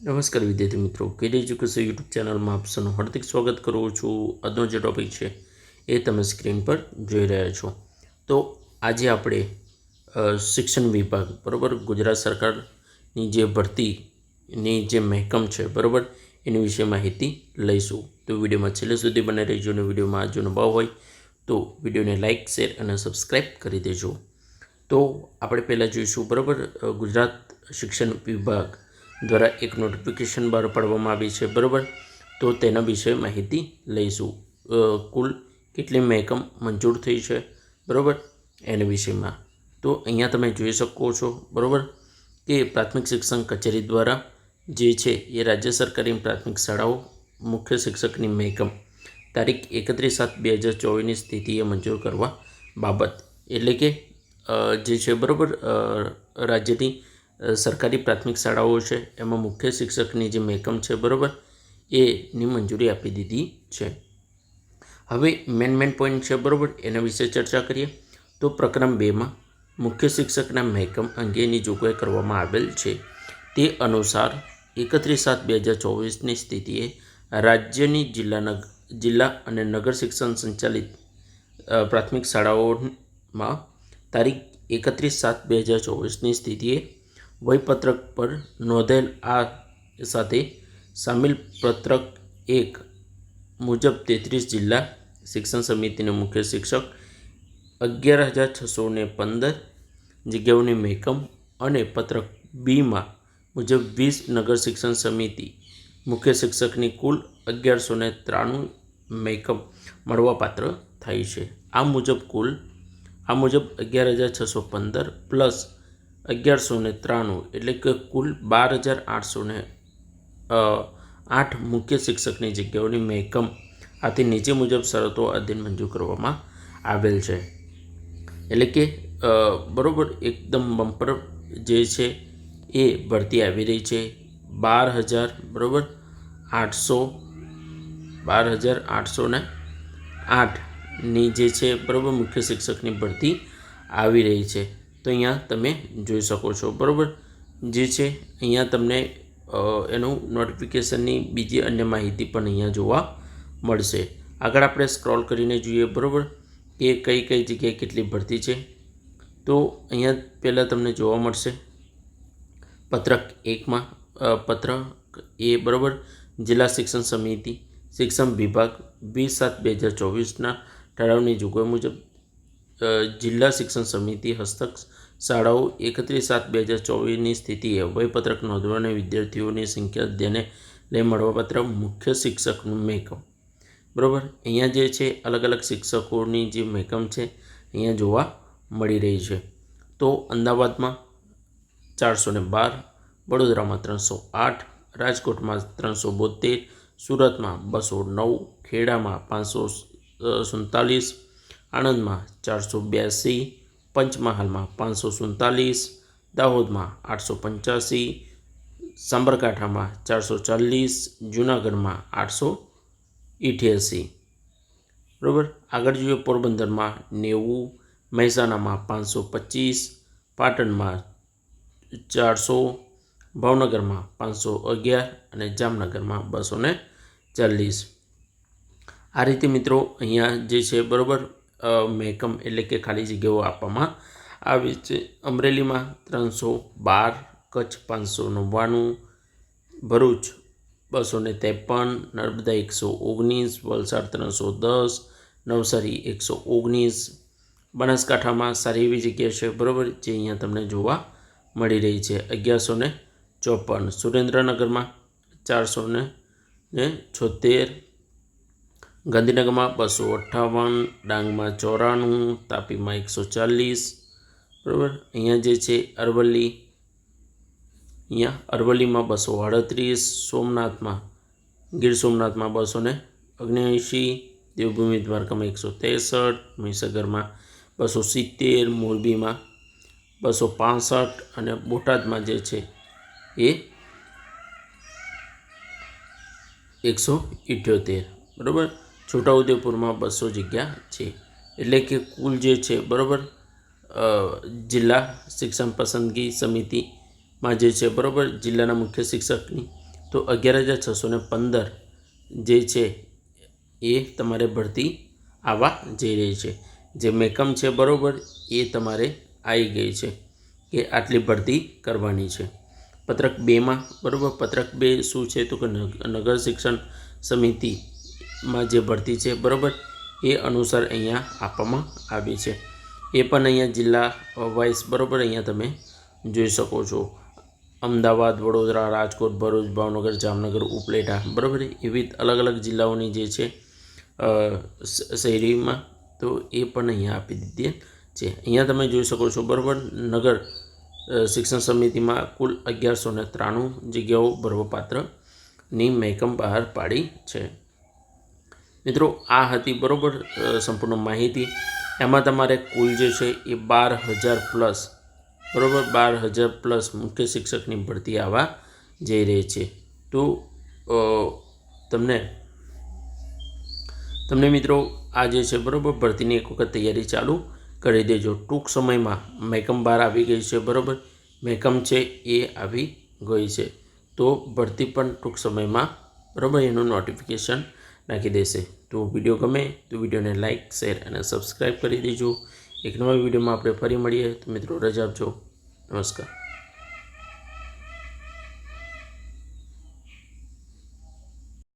નમસ્કાર વિદ્યાર્થી મિત્રો, કેડી એજ્યુકેશન યુટ્યુબ ચેનલમાં આપ સૌનું હાર્દિક સ્વાગત કરું છું. આજનો જે ટૉપિક છે એ તમે સ્ક્રીન પર જોઈ રહ્યા છો. તો આજે આપણે શિક્ષણ વિભાગ બરાબર ગુજરાત સરકારની જે ભરતીની જે મહેકમ છે બરાબર એની વિશે માહિતી લઈશું. તો વિડીયોમાં છેલ્લે સુધી બને રહેજો અને વિડીયોમાં જો નવા હોય તો વિડીયોને લાઇક, શેર અને સબસ્ક્રાઈબ કરી દેજો. તો આપણે પહેલાં જોઈશું બરાબર ગુજરાત શિક્ષણ વિભાગ દ્વારા એક નોટિફિકેશન બહાર પાડવામાં આવી છે બરાબર. તો તેના વિશે માહિતી લઈશું. કુલ કેટલી મહેકમ મંજૂર થઈ છે બરાબર એના વિષયમાં. તો અહીંયા તમે જોઈ શકો છો બરાબર કે પ્રાથમિક શિક્ષણ કચેરી દ્વારા જે છે એ રાજ્ય સરકારી પ્રાથમિક શાળાઓ મુખ્ય શિક્ષકની મહેકમ તારીખ 31/7/2024ની સ્થિતિએ મંજૂર કરવા બાબત, એટલે કે જે છે બરાબર રાજ્યની સરકારી પ્રાથમિક શાળાઓ છે એમાં મુખ્ય શિક્ષકની જે મહેકમ છે બરાબર એની મંજૂરી આપી દીધી છે. હવે મેન પોઈન્ટ છે બરાબર એના વિશે ચર્ચા કરીએ. તો પ્રકરણ 2માં મુખ્ય શિક્ષકના મહેકમ અંગેની જોગવાઈ કરવામાં આવેલ છે. તે અનુસાર 31/7/2024ની સ્થિતિએ રાજ્યની જિલ્લા અને નગર શિક્ષણ સંચાલિત પ્રાથમિક શાળાઓમાં તારીખ 31/7/2024ની સ્થિતિએ વયપત્રક પર નોંધેલ આ સાથે સામેલ પત્રક 1 મુજબ 33 જિલ્લા શિક્ષણ સમિતિના મુખ્ય શિક્ષક 11,615 જગ્યાઓની મહેકમ અને પત્રક બીમાં મુજબ 20 નગર શિક્ષણ સમિતિ મુખ્ય શિક્ષકની કુલ 1193 મહેકમ મળવાપાત્ર થાય છે. આ મુજબ 11,615 પ્લસ 1193 એટલે કે કુલ 12,808 મુખ્ય શિક્ષકની જગ્યાઓની મહેકમ આથી નીચે મુજબ શરતો અધીન મંજૂર કરવામાં આવેલ છે. એટલે કે બરાબર એકદમ બમ્પર જે છે એ ભરતી આવી રહી છે. 12,808ની જે છે બરાબર મુખ્ય શિક્ષકની ભરતી આવી રહી છે. તો અહીંયા તમે જોઈ શકો છો બરાબર જે છે અહીંયા તમને એનું નોટિફિકેશનની બીજી અન્ય માહિતી પણ અહીંયા જોવા મળશે. આગળ આપણે સ્ક્રોલ કરીને જોઈએ બરાબર કે કઈ જગ્યાએ કેટલી ભરતી છે. તો અહીંયા પહેલાં તમને જોવા મળશે પત્રક 1માં પત્રક એ બરાબર જિલ્લા શિક્ષણ સમિતિ શિક્ષણ વિભાગ 20/7/2024ના ઠરાવની જોગવાઈ મુજબ જિલ્લા શિક્ષણ સમિતિ હસ્તક શાળાઓ 31/7/2024ની સ્થિતિએ વયપત્રક નોંધવાના વિદ્યાર્થીઓની સંખ્યા ધ્યાને લઈ મળવાપાત્ર મુખ્ય શિક્ષકનું મહેકમ બરાબર. અહીંયા જે છે અલગ અલગ શિક્ષકોની જે મહેકમ છે અહીંયા જોવા મળી રહી છે. તો અમદાવાદમાં 412, વડોદરામાં 308, રાજકોટમાં 372, સુરતમાં 209, ખેડામાં 547, આણંદમાં 482, પંચમહાલમાં 547, દાહોદમાં 885, સાબરકાંઠામાં 440, જૂનાગઢમાં 888 બરાબર. આગળ જોઈએ પોરબંદરમાં 90, મહેસાણામાં 525, પાટણમાં 400, ભાવનગરમાં 511 અને જામનગરમાં 240. આ રીતે મિત્રો અહીંયા જે છે બરાબર મહેકમ એટલે કે ખાલી જગ્યાઓ આપવામાં આવી છે. અમરેલીમાં 312, કચ્છ 599, ભરૂચ 253, નર્મદા 119, વલસાડ 310, નવસારી 119, બનાસકાંઠામાં સારી એવી જગ્યા છે બરાબર જે અહીંયા તમને જોવા મળી રહી છે 1154, સુરેન્દ્રનગરમાં 476, ગાંધીનગરમાં 258, ડાંગમાં 94, તાપીમાં 140 બરાબર. અહીંયા જે છે અરવલ્લીમાં 238, ગીર સોમનાથમાં 279, દેવભૂમિ દ્વારકામાં 163, મહીસાગરમાં 270, મોરબીમાં 265 અને બોટાદમાં જે છે એ 178 બરાબર. છોટાઉદેપુરમાં 200 જગ્યા છે. એટલે કે કુલ જે છે બરાબર જિલ્લા શિક્ષણ પસંદગી સમિતિમાં જે છે બરાબર જિલ્લાના મુખ્ય શિક્ષકની તો 11,615 જે છે એ તમારે ભરતી આવવા જઈ રહી છે. જે મહેકમ છે બરાબર એ તમારે આવી ગઈ છે કે આટલી ભરતી કરવાની છે. પત્રક 2માં બરાબર, પત્રક 2 શું છે તો કે નગર શિક્ષણ સમિતિમાં જે ભરતી છે બરાબર એ અનુસાર અહીંયા આપવામાં આવી છે. એ પણ અહીંયા જિલ્લા વાઇઝ બરાબર અહીંયા તમે જોઈ શકો છો. અમદાવાદ, વડોદરા, રાજકોટ, ભરૂચ, ભાવનગર, જામનગર, ઉપલેટા બરાબર એવી અલગ અલગ જિલ્લાઓની જે છે શહેરીમાં તો એ પણ અહીંયા આપી દીધી છે. અહીંયા તમે જોઈ શકો છો બરાબર, નગર શિક્ષણ સમિતિમાં કુલ 1193 જગ્યાઓ ભરવાપાત્રની મહેકમ બહાર પાડી છે. મિત્રો આ હતી બરાબર સંપૂર્ણ માહિતી. એમાં તમારે કુલ જે છે એ 12,000 પ્લસ બરાબર 12,000 પ્લસ મુખ્ય શિક્ષકની ભરતી આવવા જઈ રહી છે. તો તમને મિત્રો આ જે છે બરાબર ભરતીની એક વખત તૈયારી ચાલુ કરી દેજો. ટૂંક સમયમાં મહેકમ બહાર આવી ગઈ છે બરાબર, મહેકમ છે એ આવી ગઈ છે. તો ભરતી પણ ટૂંક સમયમાં બરાબર એનું નોટિફિકેશન નાખી દેશે. તો વિડીયો ગમે તો વિડીયોને લાઇક, શેર અને સબસ્ક્રાઈબ કરી દેજો. એક નવા વિડીયોમાં આપણે ફરી મળીએ. તો મિત્રો રજા આપજો. નમસ્કાર.